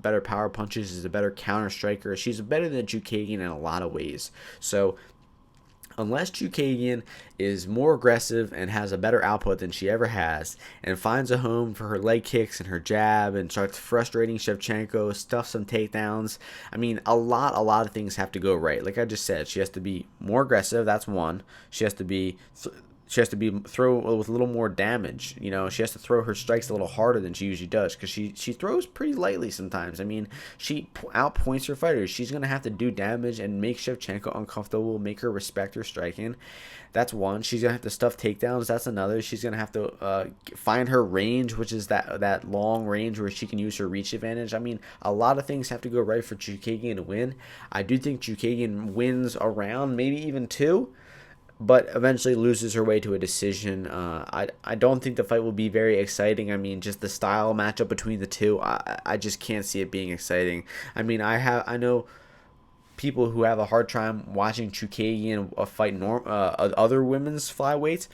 better power punches, is a better counter striker. She's better than Chookagian in a lot of ways. So unless Chookagian is more aggressive and has a better output than she ever has, and finds a home for her leg kicks and her jab and starts frustrating Shev-Chook, stuffs some takedowns, I mean, a lot of things have to go right. Like I just said, she has to be more aggressive. That's one. She has to be throw with a little more damage. You know, she has to throw her strikes a little harder than she usually does, because she throws pretty lightly sometimes. I mean, she outpoints her fighters. She's going to have to do damage and make Shev-Chook uncomfortable, make her respect her striking. That's one. She's going to have to stuff takedowns. That's another. She's going to have to find her range, which is that long range where she can use her reach advantage. I mean, a lot of things have to go right for Chookagian to win. I do think Chookagian wins a round, maybe even two, but eventually loses her way to a decision. I don't think the fight will be very exciting. I mean, just the style matchup between the two, I just can't see it being exciting. I mean, I know people who have a hard time watching Chookagian fight other women's flyweights.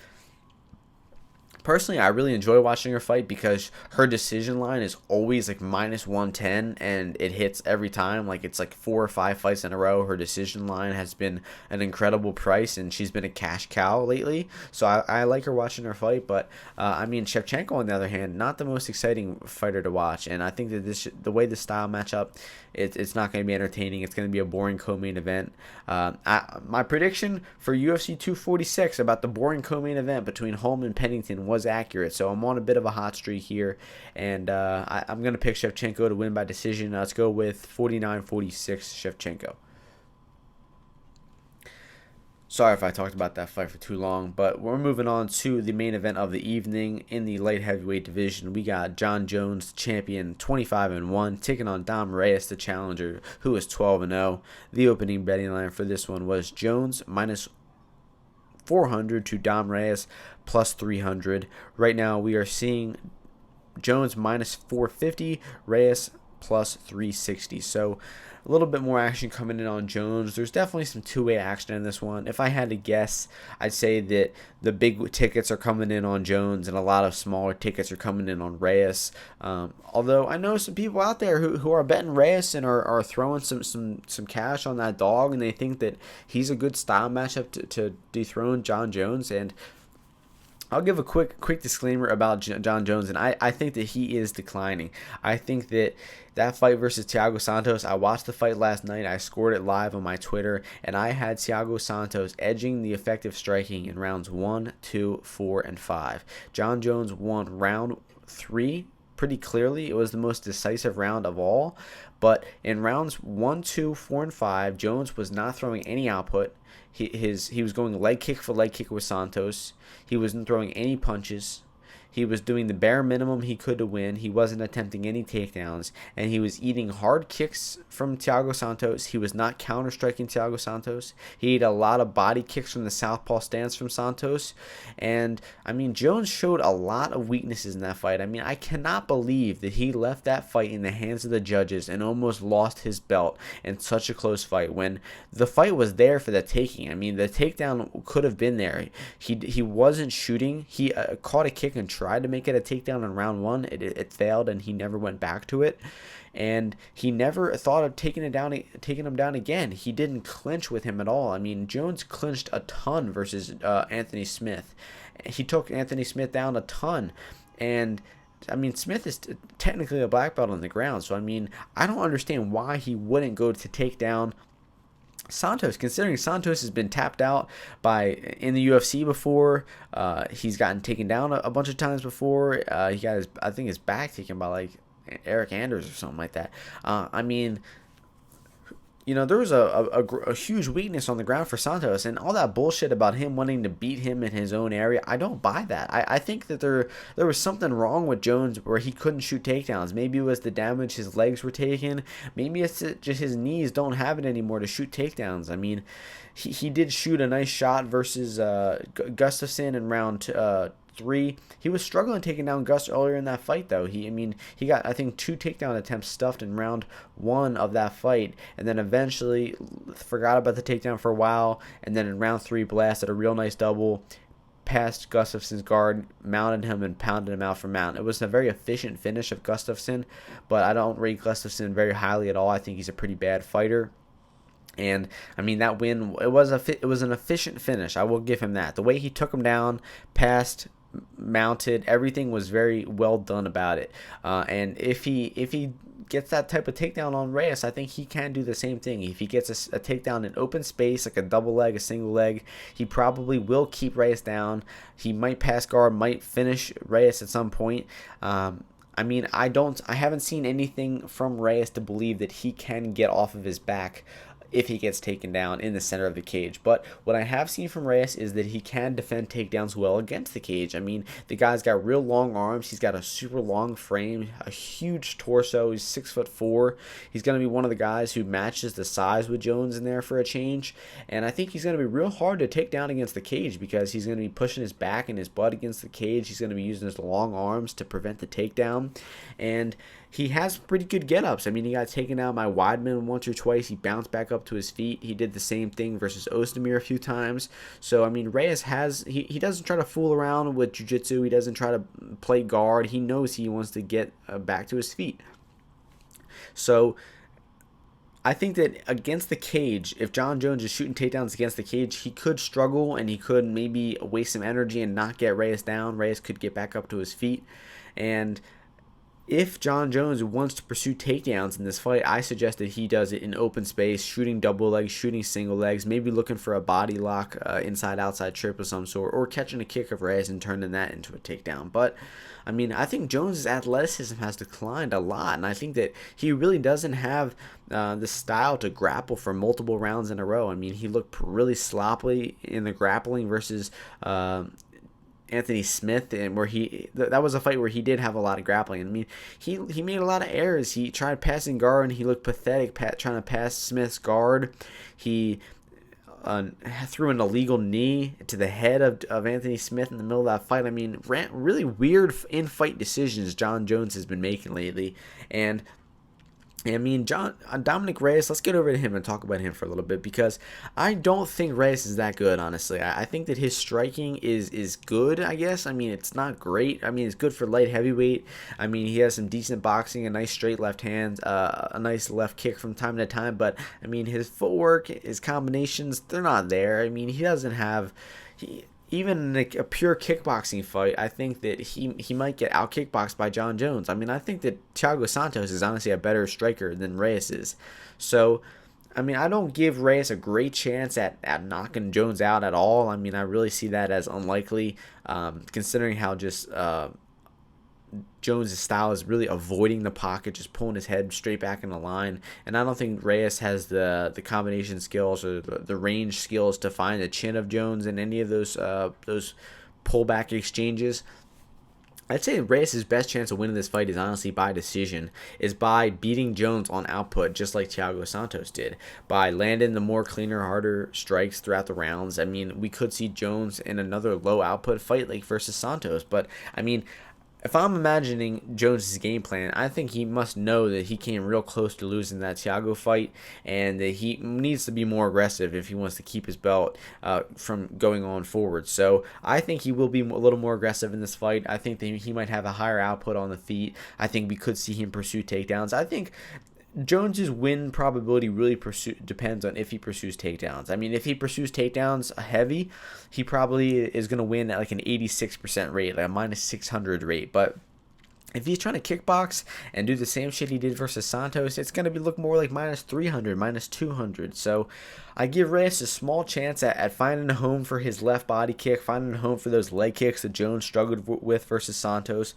Personally, I really enjoy watching her fight because her decision line is always like -110, and it hits every time. Like, it's like 4 or 5 fights in a row. Her decision line has been an incredible price, and she's been a cash cow lately. So I like her watching her fight. But I mean, Shev-Chook, on the other hand, not the most exciting fighter to watch. And I think that the way the style match up, it's not going to be entertaining. It's going to be a boring co-main event. My prediction for UFC 246 about the boring co-main event between Holm and Pennington was accurate, so I'm on a bit of a hot streak here, and I'm going to pick Shev-Chook to win by decision. Let's go with 49-46 Shev-Chook. Sorry if I talked about that fight for too long, but we're moving on to the main event of the evening. In the light heavyweight division, we got Jon Jones, champion, 25-1, taking on Dom Reyes, the challenger, who is 12-0. The opening betting line for this one was Jones -400 to Dom Reyes +300. Right now, we are seeing Jones -450, Reyes +360. So a little bit more action coming in on Jones. There's definitely some two-way action in this one. If I had to guess, I'd say that the big tickets are coming in on Jones and a lot of smaller tickets are coming in on Reyes. Although I know some people out there who are betting Reyes and are throwing some cash on that dog, and they think that he's a good style matchup to dethrone Jon Jones. And I'll give a quick disclaimer about Jon Jones, and I think that he is declining. I think that fight versus Thiago Santos, I watched the fight last night. I scored it live on my Twitter, and I had Thiago Santos edging the effective striking in rounds 1, 2, 4, and 5. Jon Jones won round 3 pretty clearly. It was the most decisive round of all, but in rounds 1, 2, 4, and 5, Jones was not throwing any output. He was going leg kick for leg kick with Santos. He wasn't throwing any punches. He was doing the bare minimum he could to win. He wasn't attempting any takedowns, and he was eating hard kicks from Thiago Santos. He was not counter-striking Thiago Santos. He ate a lot of body kicks from the southpaw stance from Santos. And, I mean, Jones showed a lot of weaknesses in that fight. I mean, I cannot believe that he left that fight in the hands of the judges and almost lost his belt in such a close fight when the fight was there for the taking. I mean, the takedown could have been there. He wasn't shooting. He caught a kick and tried to make it a takedown in round one. It failed, and he never went back to it. And he never thought of taking him down again. He didn't clinch with him at all. I mean, Jones clinched a ton versus Anthony Smith. He took Anthony Smith down a ton. And, I mean, Smith is technically a black belt on the ground. So, I mean, I don't understand why he wouldn't go to take down Santos, considering Santos has been tapped out in the UFC before. He's gotten taken down a bunch of times before. He got I think his back taken by like Eric Anders or something like that. I mean, you know, there was a huge weakness on the ground for Santos, and all that bullshit about him wanting to beat him in his own area, I don't buy that. I think that there was something wrong with Jones where he couldn't shoot takedowns. Maybe it was the damage his legs were taking. Maybe it's just his knees don't have it anymore to shoot takedowns. I mean, he did shoot a nice shot versus Gustafsson in round 3. He was struggling taking down Gus earlier in that fight, though. He got, I think, 2 takedown attempts stuffed in round 1 of that fight, and then eventually forgot about the takedown for a while, and then in round 3 blasted a real nice double past Gustafsson's guard, mounted him, and pounded him out for mount. It was a very efficient finish of Gustafsson, but I don't rate Gustafsson very highly at all. I think he's a pretty bad fighter. And, I mean, that win, it was an efficient finish. I will give him that. The way he took him down, passed, mounted, everything was very well done about it. And if he gets that type of takedown on Reyes, I think he can do the same thing. If he gets a takedown in open space, like a double leg, a single leg, he probably will keep Reyes down. He might pass guard, might finish Reyes at some point. I mean, I haven't seen anything from Reyes to believe that he can get off of his back if he gets taken down in the center of the cage. But what I have seen from Reyes is that he can defend takedowns well against the cage. I mean, the guy's got real long arms. He's got a super long frame, a huge torso. He's 6'4". He's going to be one of the guys who matches the size with Jones in there for a change. And I think he's going to be real hard to take down against the cage because he's going to be pushing his back and his butt against the cage. He's going to be using his long arms to prevent the takedown. And he has pretty good get-ups. I mean, he got taken out by Weidman once or twice. He bounced back up to his feet. He did the same thing versus Ozdemir a few times. So, I mean, Reyes he doesn't try to fool around with jiu-jitsu. He doesn't try to play guard. He knows he wants to get back to his feet. So, I think that against the cage, if John Jones is shooting takedowns against the cage, he could struggle and he could maybe waste some energy and not get Reyes down. Reyes could get back up to his feet. And if John Jones wants to pursue takedowns in this fight, I suggest that he does it in open space, shooting double legs, shooting single legs, maybe looking for a body lock, inside-outside trip of some sort, or catching a kick of Reyes and turning that into a takedown. But, I mean, I think Jones' athleticism has declined a lot, and I think that he really doesn't have the style to grapple for multiple rounds in a row. I mean, he looked really sloppy in the grappling versus Anthony Smith, and where that was a fight where he did have a lot of grappling. I mean, he made a lot of errors. He tried passing guard and he looked pathetic trying to pass Smith's guard. He threw an illegal knee to the head of Anthony Smith in the middle of that fight. I mean, really weird in-fight decisions John Jones has been making lately. And I mean, Dominic Reyes, let's get over to him and talk about him for a little bit, because I don't think Reyes is that good, honestly. I think that his striking is good, I guess. I mean, it's not great. I mean, it's good for light heavyweight. I mean, he has some decent boxing, a nice straight left hand, a nice left kick from time to time. But, I mean, his footwork, his combinations, they're not there. I mean, he doesn't have... Even in a pure kickboxing fight, I think that he might get out kickboxed by John Jones. I mean, I think that Thiago Santos is honestly a better striker than Reyes is. So, I mean, I don't give Reyes a great chance at knocking Jones out at all. I mean, I really see that as unlikely, considering how just Jones' style is really avoiding the pocket, just pulling his head straight back in the line. And I don't think Reyes has the combination skills or the range skills to find the chin of Jones in any of those pullback exchanges. I'd say Reyes' best chance of winning this fight is honestly by decision, is by beating Jones on output, just like Thiago Santos did, by landing the more cleaner, harder strikes throughout the rounds. I mean, we could see Jones in another low output fight like versus Santos, but I mean, if I'm imagining Jones' game plan, I think he must know that he came real close to losing that Thiago fight, and that he needs to be more aggressive if he wants to keep his belt from going on forward. So I think he will be a little more aggressive in this fight. I think that he might have a higher output on the feet. I think we could see him pursue takedowns. I think Jones's win probability really depends on if he pursues takedowns. I mean, if he pursues takedowns heavy, he probably is going to win at like an 86% rate, like a minus 600 rate. But if he's trying to kickbox and do the same shit he did versus Santos, it's going to look more like minus 300, minus 200. So I give Reyes a small chance at finding a home for his left body kick, finding a home for those leg kicks that Jones struggled with versus Santos.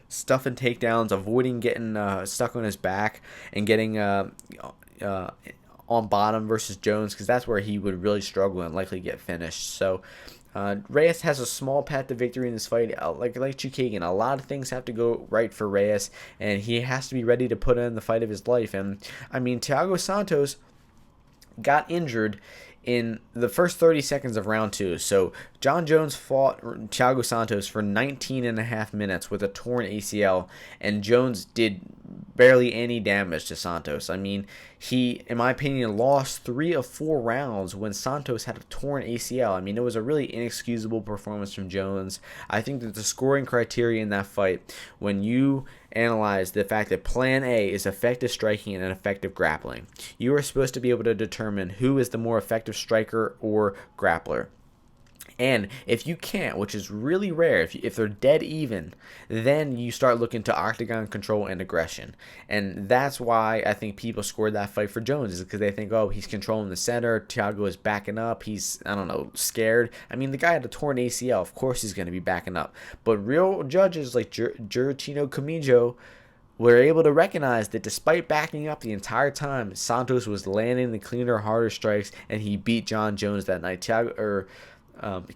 Stuffing takedowns, avoiding getting stuck on his back, and getting on bottom versus Jones, because that's where he would really struggle and likely get finished. So Reyes has a small path to victory in this fight. Like Chookagian, a lot of things have to go right for Reyes, and he has to be ready to put in the fight of his life. And I mean, Thiago Santos got injured in the first 30 seconds of round 2. So John Jones fought Thiago Santos for 19 and a half minutes with a torn ACL, and Jones did barely any damage to Santos. I mean, he, in my opinion, lost 3 of 4 rounds when Santos had a torn ACL. I mean, it was a really inexcusable performance from Jones. I think that the scoring criteria in that fight, when you analyze the fact that plan A is effective striking and effective grappling, you are supposed to be able to determine who is the more effective striker or grappler. And if you can't, which is really rare, if they're dead even, then you start looking to octagon control and aggression. And that's why I think people scored that fight for Jones, is because they think, oh, he's controlling the center, Thiago is backing up, he's, I don't know, scared. I mean, the guy had a torn ACL, of course he's going to be backing up. But real judges like Giorgino Camijo were able to recognize that despite backing up the entire time, Santos was landing the cleaner, harder strikes, and he beat John Jones that night.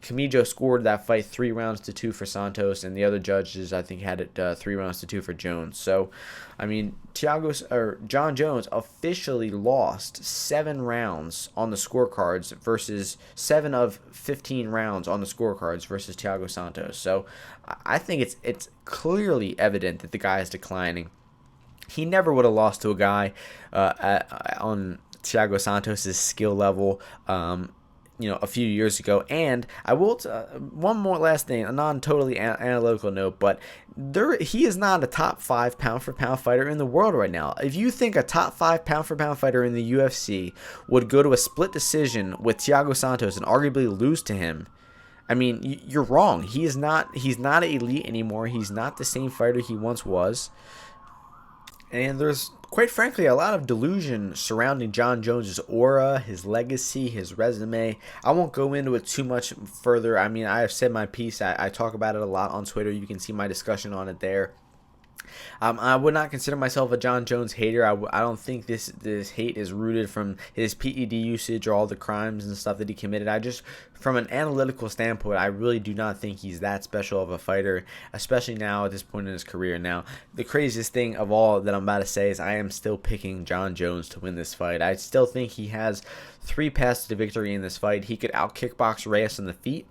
Camijo scored that fight 3-2 for Santos, and the other judges, I think, had it 3-2 for Jones. So, I mean, John Jones officially lost 7 rounds on the scorecards versus 7 of 15 rounds on the scorecards versus Thiago Santos. So, I think it's clearly evident that the guy is declining. He never would have lost to a guy on Thiago Santos' skill level, a few years ago. And I will one more last thing, a non-totally analytical note, but he is not a top 5 pound-for-pound fighter in the world right now. If you think a top 5 pound-for-pound fighter in the UFC would go to a split decision with Thiago Santos and arguably lose to him, I mean, you're wrong. He's not elite anymore. He's not the same fighter he once was. And there's, quite frankly, a lot of delusion surrounding John Jones' aura, his legacy, his resume. I won't go into it too much further. I mean, I have said my piece. I talk about it a lot on Twitter. You can see my discussion on it there. I would not consider myself a John Jones hater. I don't think this hate is rooted from his PED usage or all the crimes and stuff that he committed. From an analytical standpoint, I really do not think he's that special of a fighter, especially now at this point in his career. Now, the craziest thing of all that I'm about to say is I am still picking John Jones to win this fight. I still think he has 3 paths to victory in this fight. He could out-kickbox Reyes on the feet.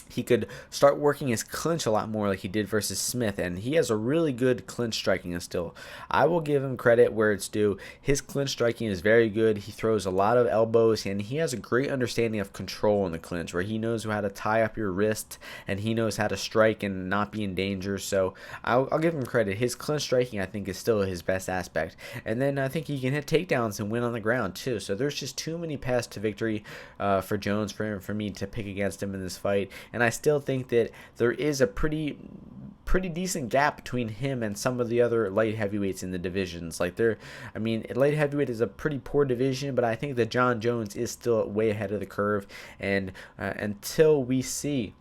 He could start working his clinch a lot more like he did versus Smith, and he has a really good clinch striking still. I will give him credit where it's due. His clinch striking is very good. He throws a lot of elbows, and he has a great understanding of control in the clinch, where he knows how to tie up your wrist, and he knows how to strike and not be in danger. So I'll give him credit. His clinch striking, I think, is still his best aspect. And then I think he can hit takedowns and win on the ground, too. So there's just too many paths to victory for Jones for me to pick against him in this fight. And I still think that there is a pretty decent gap between him and some of the other light heavyweights in the divisions. Light heavyweight is a pretty poor division, but I think that John Jones is still way ahead of the curve. And until we see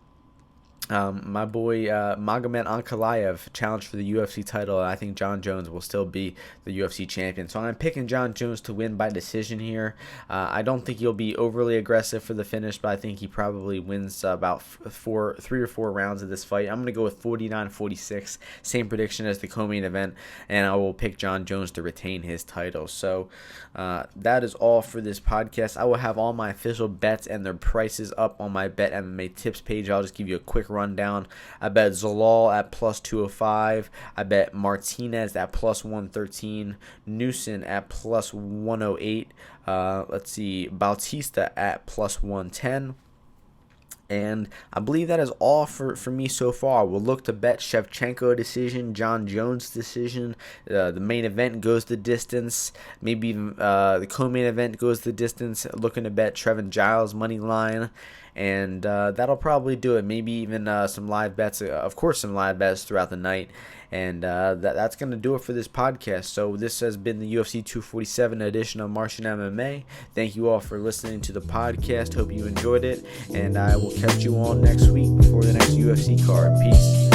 My boy Magomed Ankalaev challenged for the UFC title, and I think John Jones will still be the UFC champion. So I'm picking John Jones to win by decision here. I don't think he'll be overly aggressive for the finish, but I think he probably wins about 3 or 4 rounds of this fight. I'm going to go with 49-46, same prediction as the co-main event, and I will pick John Jones to retain his title. So that is all for this podcast. I will have all my official bets and their prices up on my Bet MMA tips page. I'll just give you a quick rundown. I bet Zalal at plus 205. I bet Martinez at plus 113. Newson at plus 108. Let's see, Bautista at plus 110. And I believe that is all for me so far. We'll look to bet Shev-Chook decision, John Jones decision. The main event goes the distance. Maybe even the co-main event goes the distance. Looking to bet Trevin Giles money line. And that'll probably do it. Maybe even some live bets. Of course, some live bets throughout the night. And that's going to do it for this podcast. So this has been the UFC 247 edition of Martian MMA. Thank you all for listening to the podcast. Hope you enjoyed it. And I will catch you all next week before the next UFC card. Peace.